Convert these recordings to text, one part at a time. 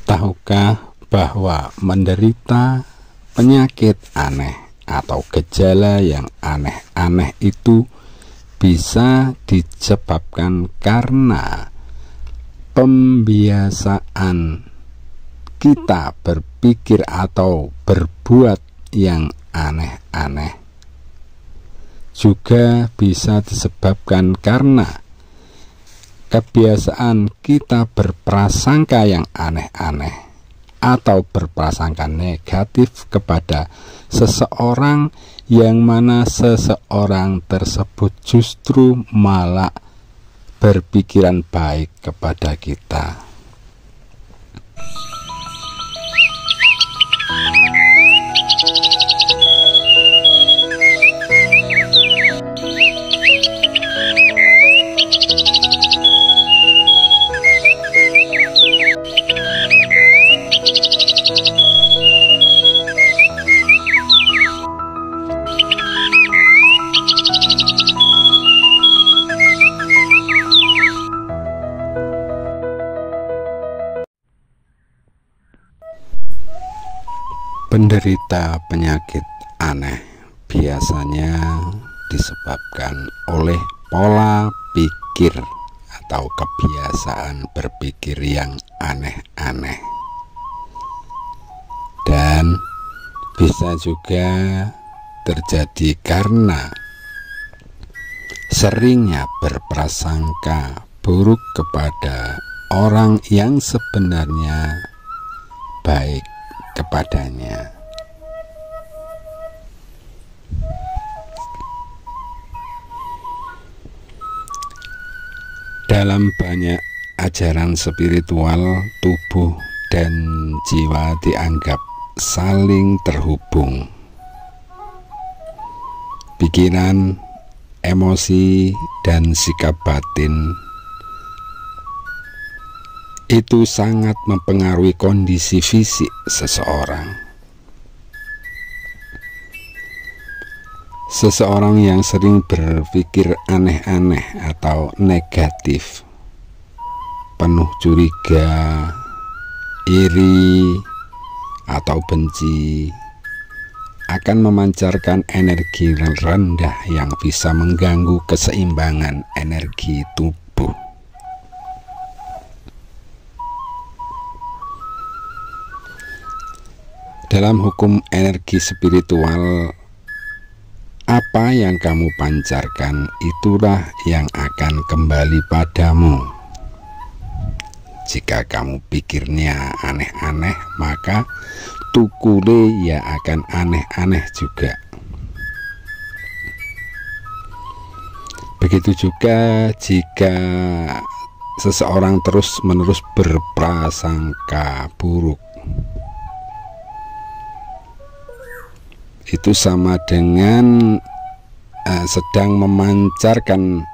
Tahukah bahwa menderita penyakit aneh atau gejala yang aneh-aneh itu bisa disebabkan karena pembiasaan kita berpikir atau berbuat yang aneh-aneh. Juga bisa disebabkan karena kebiasaan kita berprasangka yang aneh-aneh atau berprasangka negatif kepada seseorang, yang mana seseorang tersebut justru malah berpikiran baik kepada kita. Penderita penyakit aneh biasanya disebabkan oleh pola pikir atau kebiasaan berpikir yang aneh-aneh, dan bisa juga terjadi karena seringnya berprasangka buruk kepada orang yang sebenarnya baik kepadanya. Dalam banyak ajaran spiritual, tubuh dan jiwa dianggap saling terhubung. Pikiran, emosi, dan sikap batin itu sangat mempengaruhi kondisi fisik seseorang. Seseorang yang sering berpikir aneh-aneh atau negatif, penuh curiga, iri, atau benci, akan memancarkan energi rendah yang bisa mengganggu keseimbangan energi tubuh. Dalam hukum energi spiritual, apa yang kamu pancarkan itulah yang akan kembali padamu. Jika kamu pikirnya aneh-aneh, maka tukule ya akan aneh-aneh juga. Begitu juga jika seseorang terus-menerus berprasangka buruk, itu sama dengan sedang memancarkan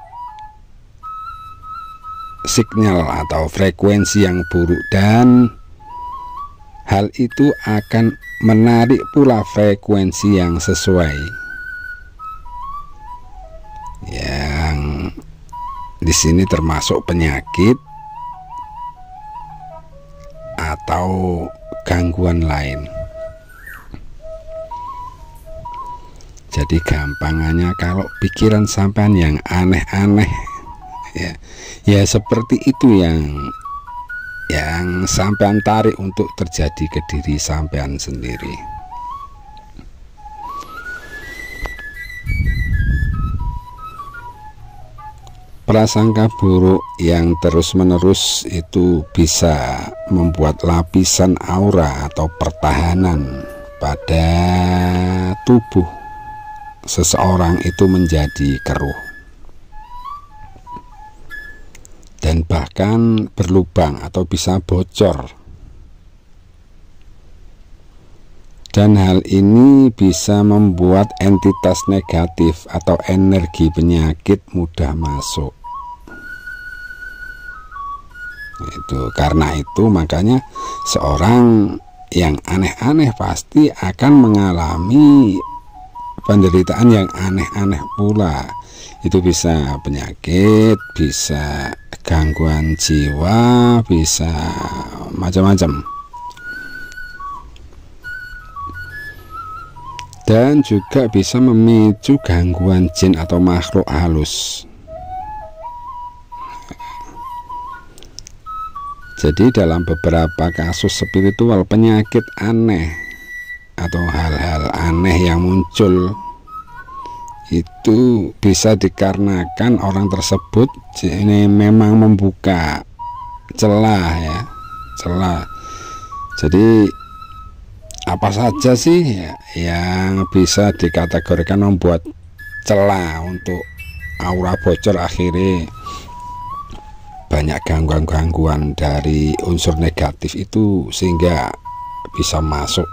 signal atau frekuensi yang buruk, dan hal itu akan menarik pula frekuensi yang sesuai, yang di sini termasuk penyakit atau gangguan lain. Jadi gampangannya, kalau pikiran sampean yang aneh-aneh, ya seperti itu yang sampean tarik untuk terjadi ke diri sampean sendiri. Prasangka buruk yang terus-menerus itu bisa membuat lapisan aura atau pertahanan pada tubuh seseorang itu menjadi keruh dan bahkan berlubang atau bisa bocor, dan hal ini bisa membuat entitas negatif atau energi penyakit mudah masuk. Karena itu makanya seorang yang aneh-aneh pasti akan mengalami penderitaan yang aneh-aneh pula. Itu bisa penyakit, bisa gangguan jiwa, bisa macam-macam. dan juga bisa memicu gangguan jin atau makhluk halus. Jadi dalam beberapa kasus spiritual, penyakit aneh atau hal-hal aneh yang muncul itu bisa dikarenakan orang tersebut ini memang membuka celah ya, celah. Jadi apa saja sih ya, yang bisa dikategorikan membuat celah untuk aura bocor, akhirnya banyak gangguan-gangguan dari unsur negatif itu sehingga bisa masuk.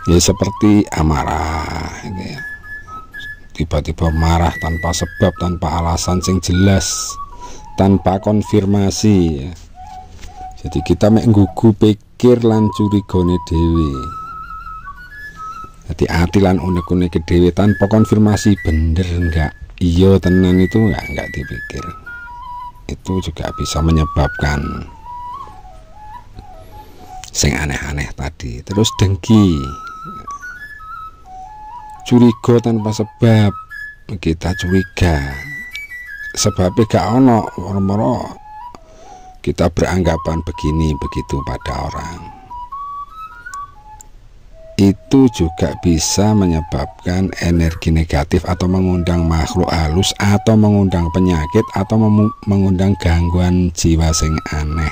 Ya seperti amarah gitu ya. Tiba-tiba marah tanpa sebab, tanpa alasan sing jelas, tanpa konfirmasi ya. Jadi kita mek nggugu pikir lan curigane dhewe. Jadi ati lan unek-unek dhewe tanpa konfirmasi bener enggak, iya tenan itu enggak dipikir. Itu juga bisa menyebabkan sing aneh-aneh tadi. Terus dengki, curiga tanpa sebab, kita curiga sebabnya gak ono, moro-moro kita beranggapan begini begitu pada orang. Itu juga bisa menyebabkan energi negatif atau mengundang makhluk halus atau mengundang penyakit atau mengundang gangguan jiwa sing aneh.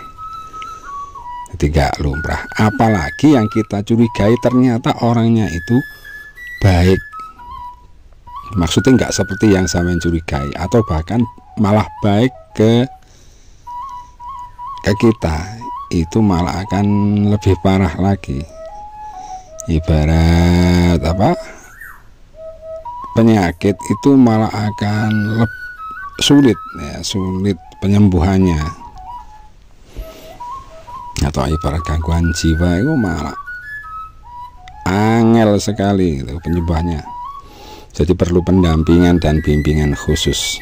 Jadi gak lumrah. Apalagi yang kita curigai ternyata orangnya itu baik, maksudnya nggak seperti yang sampean curigai, atau bahkan malah baik ke kita, itu malah akan lebih parah lagi. Ibarat apa, penyakit itu malah akan sulit ya, sulit penyembuhannya. Atau ibarat gangguan jiwa itu malah angel sekali itu penyembuhannya. Jadi perlu pendampingan dan bimbingan khusus.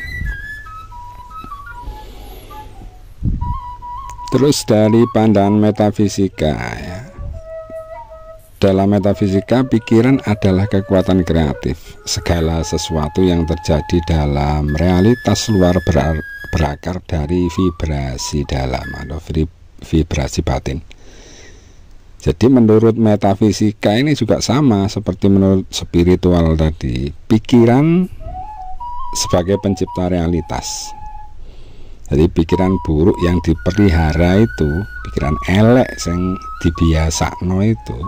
Terus dari pandangan metafisika ya, dalam metafisika pikiran adalah kekuatan kreatif. Segala sesuatu yang terjadi dalam realitas luar berakar dari vibrasi dalam atau vibrasi batin. Jadi menurut metafisika ini juga sama seperti menurut spiritual tadi. Pikiran sebagai pencipta realitas. Jadi pikiran buruk yang dipelihara itu, pikiran elek yang dibiasakno itu,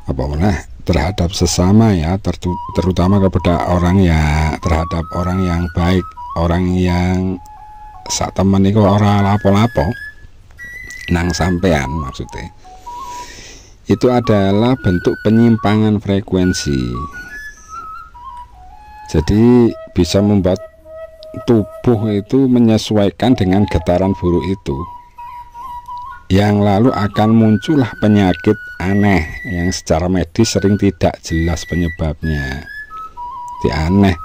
apa mana terhadap sesama ya, terutama kepada orang ya, terhadap orang yang baik, orang yang sak temen iku ora lapo-lapo nang sampean maksudnya. Itu adalah bentuk penyimpangan frekuensi. Jadi bisa membuat tubuh itu menyesuaikan dengan getaran buruk itu, yang lalu akan muncullah penyakit aneh yang secara medis sering tidak jelas penyebabnya. Di aneh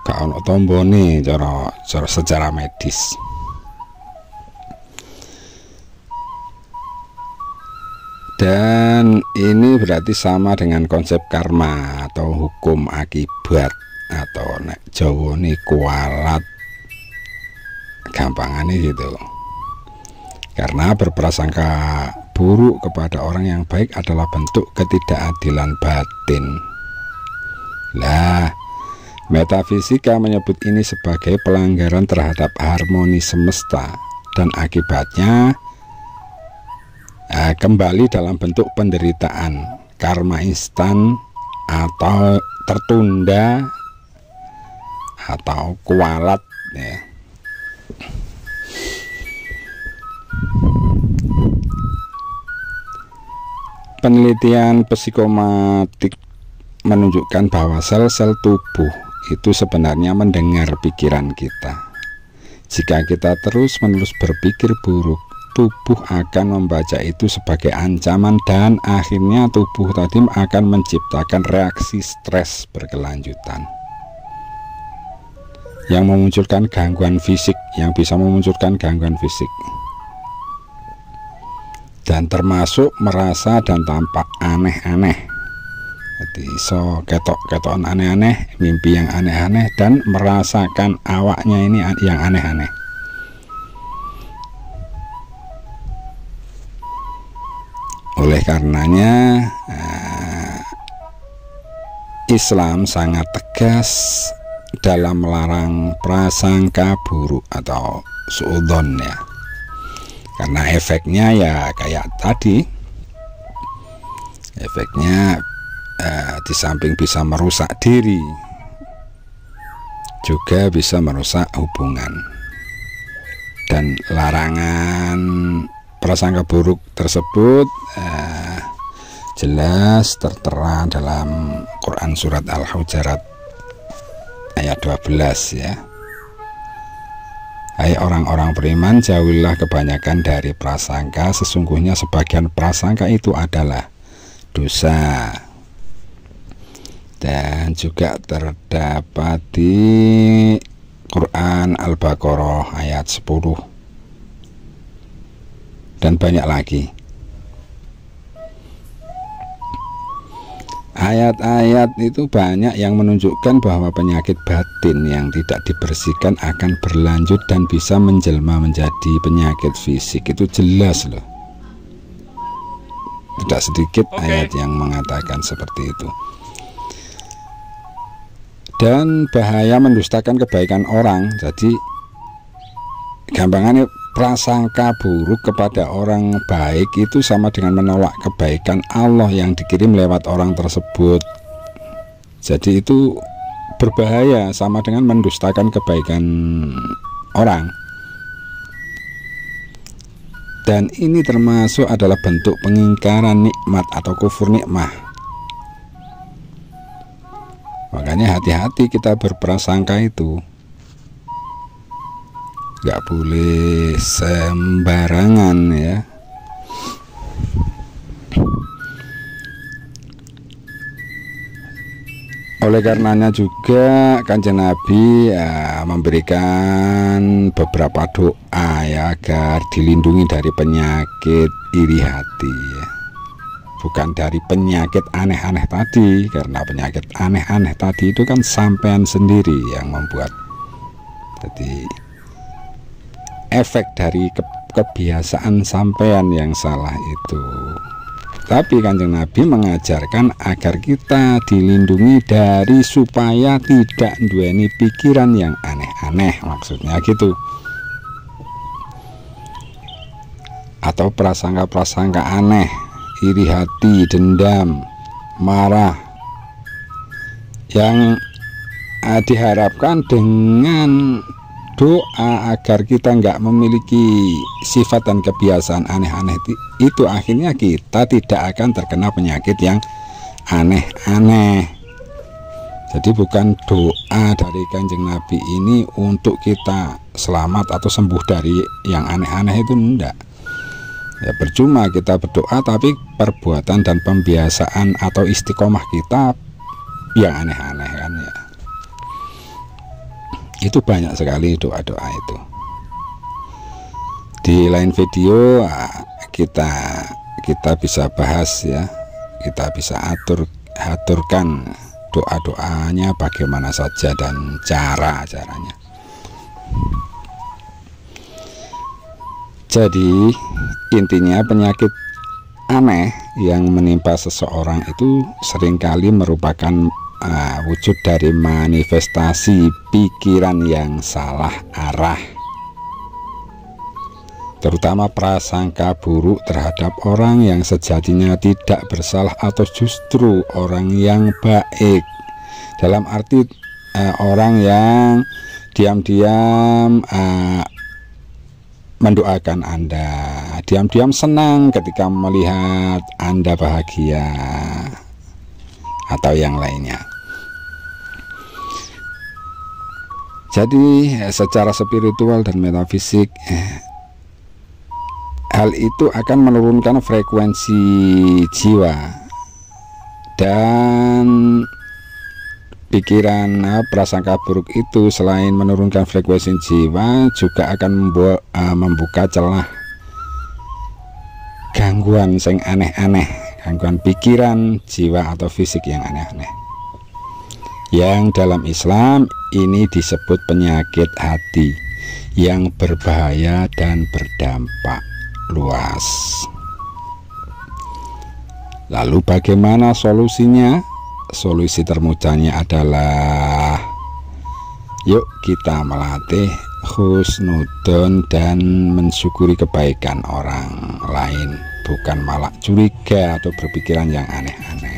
gak ono tombone cara secara medis. Dan ini berarti sama dengan konsep karma atau hukum akibat, atau nek Jawa ini kualat gampangane gitu. Karena berprasangka buruk kepada orang yang baik adalah bentuk ketidakadilan batin. Lah, metafisika menyebut ini sebagai pelanggaran terhadap harmoni semesta, dan akibatnya kembali dalam bentuk penderitaan, karma instan atau tertunda atau kualat ya. Penelitian psikomatik menunjukkan bahwa sel-sel tubuh itu sebenarnya mendengar pikiran kita. Jika kita terus-menerus berpikir buruk, tubuh akan membaca itu sebagai ancaman, dan akhirnya tubuh tadi akan menciptakan reaksi stres berkelanjutan yang memunculkan gangguan fisik, yang bisa memunculkan gangguan fisik. dan termasuk merasa dan tampak aneh-aneh. Jadi so ketok-ketokan aneh-aneh, mimpi yang aneh-aneh, dan merasakan awaknya ini yang aneh-aneh. Oleh karenanya Islam sangat tegas dalam melarang prasangka buruk atau suudzon ya. Karena efeknya ya kayak tadi, efeknya di samping bisa merusak diri, juga bisa merusak hubungan. Dan larangan prasangka buruk tersebut jelas tertera dalam Quran surat Al-Hujurat ayat 12 ya. Hai orang-orang beriman, jauhilah kebanyakan dari prasangka, sesungguhnya sebagian prasangka itu adalah dosa. Dan juga terdapat di Quran Al-Baqarah ayat 10 dan banyak lagi. Ayat-ayat itu banyak yang menunjukkan bahwa penyakit batin yang tidak dibersihkan akan berlanjut dan bisa menjelma menjadi penyakit fisik. Itu jelas loh. Tidak sedikit ayat yang mengatakan seperti itu. Dan bahaya mendustakan kebaikan orang. Jadi gampangannya prasangka buruk kepada orang baik itu sama dengan menolak kebaikan Allah yang dikirim lewat orang tersebut. Jadi itu berbahaya, sama dengan mendustakan kebaikan orang. Dan ini termasuk adalah bentuk pengingkaran nikmat atau kufur nikmah. Makanya hati-hati kita berprasangka itu. Gak boleh sembarangan ya. Oleh karenanya juga Kanjeng Nabi memberikan beberapa doa ya, agar dilindungi dari penyakit iri hati ya. Bukan dari penyakit aneh-aneh tadi, karena penyakit aneh-aneh tadi itu kan sampean sendiri yang membuat. Jadi efek dari kebiasaan sampean yang salah itu. Tapi Kanjeng Nabi mengajarkan agar kita dilindungi dari supaya tidak duweni pikiran yang aneh-aneh, maksudnya gitu. Atau prasangka-prasangka aneh, iri hati, dendam, marah, yang diharapkan dengan doa agar kita nggak memiliki sifat dan kebiasaan aneh-aneh itu, akhirnya kita tidak akan terkena penyakit yang aneh-aneh. Jadi bukan doa dari Kanjeng Nabi ini untuk kita selamat atau sembuh dari yang aneh-aneh, itu enggak. Ya percuma kita berdoa tapi perbuatan dan pembiasaan atau istiqomah kita yang aneh-aneh kan ya. Itu banyak sekali doa-doa itu. Di lain video kita bisa bahas ya, kita bisa aturkan doa-doanya bagaimana saja dan caranya. Jadi intinya penyakit aneh yang menimpa seseorang itu seringkali merupakan wujud dari manifestasi pikiran yang salah arah, terutama prasangka buruk terhadap orang yang sejatinya tidak bersalah atau justru orang yang baik. Dalam arti orang yang diam-diam mendoakan Anda, diam-diam senang ketika melihat Anda bahagia, atau yang lainnya. Jadi secara spiritual dan metafisik, hal itu akan menurunkan frekuensi jiwa, dan pikiran prasangka buruk itu selain menurunkan frekuensi jiwa juga akan membuka celah gangguan sing aneh-aneh, gangguan pikiran, jiwa atau fisik yang aneh-aneh. Yang dalam Islam ini disebut penyakit hati yang berbahaya dan berdampak luas. Lalu bagaimana solusinya? Solusi termudahnya adalah yuk kita melatih husnudon dan mensyukuri kebaikan orang lain, bukan malah curiga atau berpikiran yang aneh-aneh.